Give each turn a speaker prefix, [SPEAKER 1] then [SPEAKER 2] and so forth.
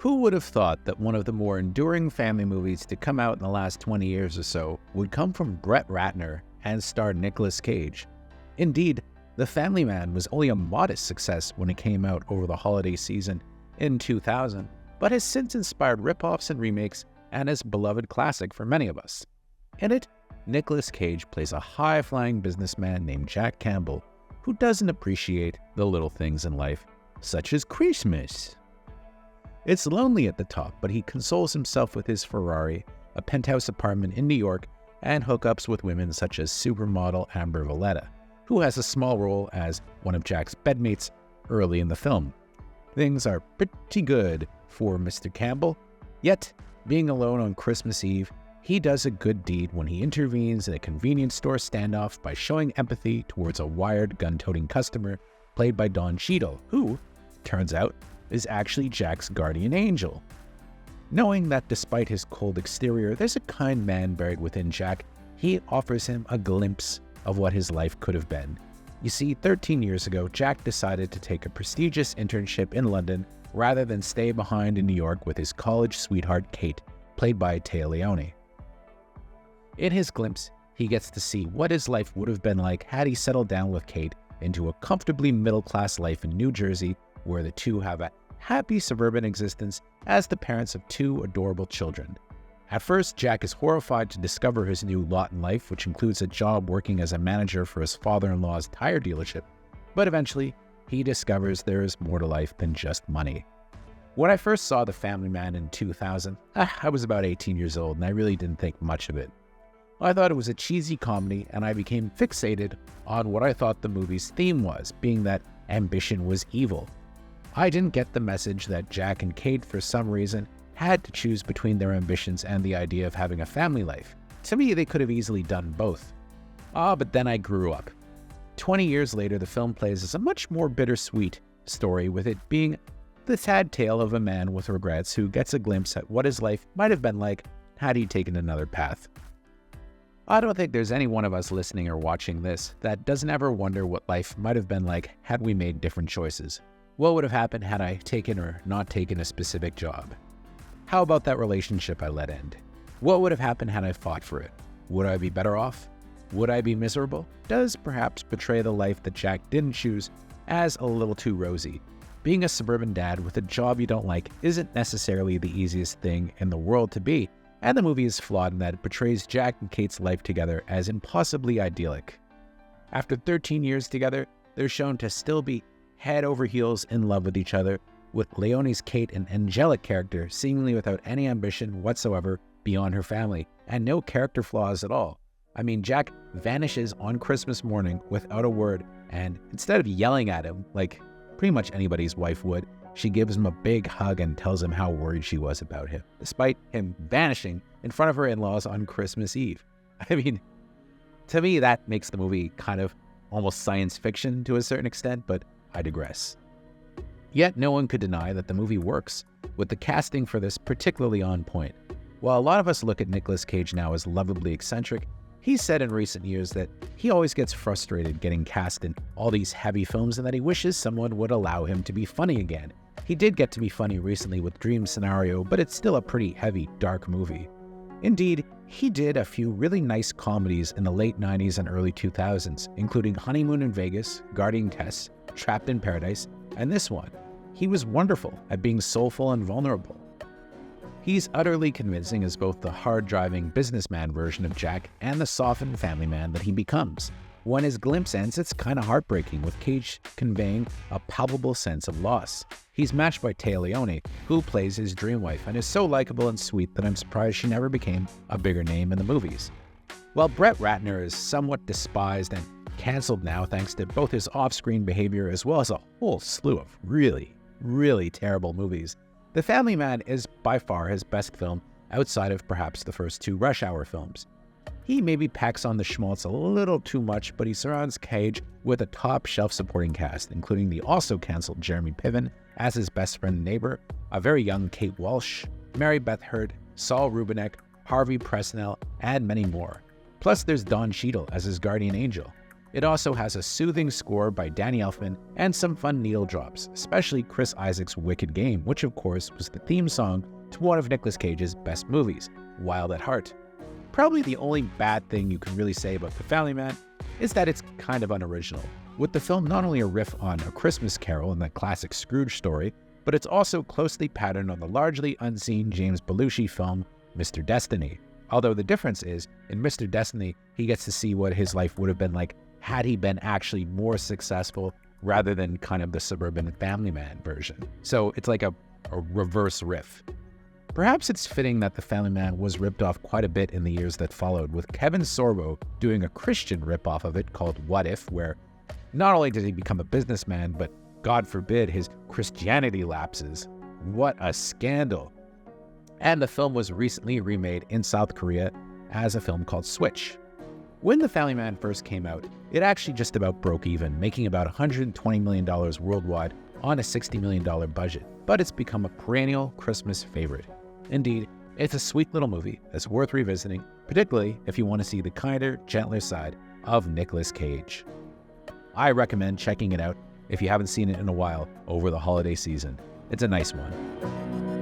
[SPEAKER 1] Who would have thought that one of the more enduring family movies to come out in the last 20 years or so would come from Brett Ratner and star Nicolas Cage? Indeed, The Family Man was only a modest success when it came out over the holiday season in 2000, but has since inspired ripoffs and remakes and is a beloved classic for many of us. In it, Nicolas Cage plays a high-flying businessman named Jack Campbell who doesn't appreciate the little things in life, such as Christmas. It's lonely at the top, but he consoles himself with his Ferrari, a penthouse apartment in New York, and hookups with women such as supermodel Amber Valletta, who has a small role as one of Jack's bedmates early in the film. Things are pretty good for Mr. Campbell, yet, being alone on Christmas Eve, he does a good deed when he intervenes in a convenience store standoff by showing empathy towards a wired gun-toting customer played by Don Cheadle, who, turns out, is actually Jack's guardian angel. Knowing that despite his cold exterior, there's a kind man buried within Jack, he offers him a glimpse of what his life could have been. You see, 13 years ago, Jack decided to take a prestigious internship in London rather than stay behind in New York with his college sweetheart Kate, played by Téa Leoni. In his glimpse, he gets to see what his life would have been like had he settled down with Kate into a comfortably middle-class life in New Jersey, where the two have a happy suburban existence as the parents of two adorable children. At first, Jack is horrified to discover his new lot in life, which includes a job working as a manager for his father-in-law's tire dealership, but eventually, he discovers there is more to life than just money. When I first saw The Family Man in 2000, I was about 18 years old and I really didn't think much of it. I thought it was a cheesy comedy, and I became fixated on what I thought the movie's theme was, being that ambition was evil. I didn't get the message that Jack and Kate, for some reason, had to choose between their ambitions and the idea of having a family life. To me, they could have easily done both. But then I grew up. 20 years later, the film plays as a much more bittersweet story, with it being the sad tale of a man with regrets who gets a glimpse at what his life might have been like had he taken another path. I don't think there's any one of us listening or watching this that doesn't ever wonder what life might have been like had we made different choices. What would have happened had I taken or not taken a specific job? How about that relationship I let end? What would have happened had I fought for it? Would I be better off? Would I be miserable? Does perhaps portray the life that Jack didn't choose as a little too rosy. Being a suburban dad with a job you don't like isn't necessarily the easiest thing in the world to be, and the movie is flawed in that it portrays Jack and Kate's life together as impossibly idyllic. After 13 years together, they're shown to still be head over heels in love with each other, with Leoni's Kate an angelic character seemingly without any ambition whatsoever beyond her family, and no character flaws at all. I mean, Jack vanishes on Christmas morning without a word, and instead of yelling at him like pretty much anybody's wife would, she gives him a big hug and tells him how worried she was about him, despite him vanishing in front of her in-laws on Christmas Eve. I mean, to me, that makes the movie kind of almost science fiction to a certain extent, but I digress. Yet no one could deny that the movie works, with the casting for this particularly on point. While a lot of us look at Nicolas Cage now as lovably eccentric, he's said in recent years that he always gets frustrated getting cast in all these heavy films and that he wishes someone would allow him to be funny again. He did get to be funny recently with Dream Scenario, but it's still a pretty heavy, dark movie. Indeed, he did a few really nice comedies in the late 90s and early 2000s, including Honeymoon in Vegas, Guardian Tess, Trapped in Paradise, and this one. He was wonderful at being soulful and vulnerable. He's utterly convincing as both the hard-driving businessman version of Jack and the softened family man that he becomes. When his glimpse ends, it's kind of heartbreaking, with Cage conveying a palpable sense of loss. He's matched by Téa Leoni, who plays his dream wife and is so likable and sweet that I'm surprised she never became a bigger name in the movies. While Brett Ratner is somewhat despised and cancelled now thanks to both his off-screen behavior as well as a whole slew of really terrible movies, The Family Man is by far his best film outside of perhaps the first two Rush Hour films. He maybe packs on the schmaltz a little too much, but he surrounds Cage with a top-shelf supporting cast, including the also cancelled Jeremy Piven as his best friend and neighbor, a very young Kate Walsh, Mary Beth Hurd, Saul Rubinek, Harvey Presnell, and many more. Plus there's Don Cheadle as his guardian angel. It also has a soothing score by Danny Elfman and some fun needle drops, especially Chris Isaac's Wicked Game, which of course was the theme song to one of Nicolas Cage's best movies, Wild at Heart. Probably the only bad thing you can really say about The Family Man is that it's kind of unoriginal, with the film not only a riff on A Christmas Carol and the classic Scrooge story, but it's also closely patterned on the largely unseen James Belushi film Mr. Destiny. Although the difference is, in Mr. Destiny, he gets to see what his life would have been like had he been actually more successful rather than kind of the suburban family man version. So it's like a reverse riff. Perhaps it's fitting that The Family Man was ripped off quite a bit in the years that followed, with Kevin Sorbo doing a Christian ripoff of it called What If, where not only did he become a businessman, but God forbid his Christianity lapses. What a scandal. And the film was recently remade in South Korea as a film called Switch. When The Family Man first came out, it actually just about broke even, making about $120 million worldwide on a $60 million budget, but it's become a perennial Christmas favorite. Indeed, it's a sweet little movie that's worth revisiting, particularly if you want to see the kinder, gentler side of Nicolas Cage. I recommend checking it out if you haven't seen it in a while over the holiday season. It's a nice one.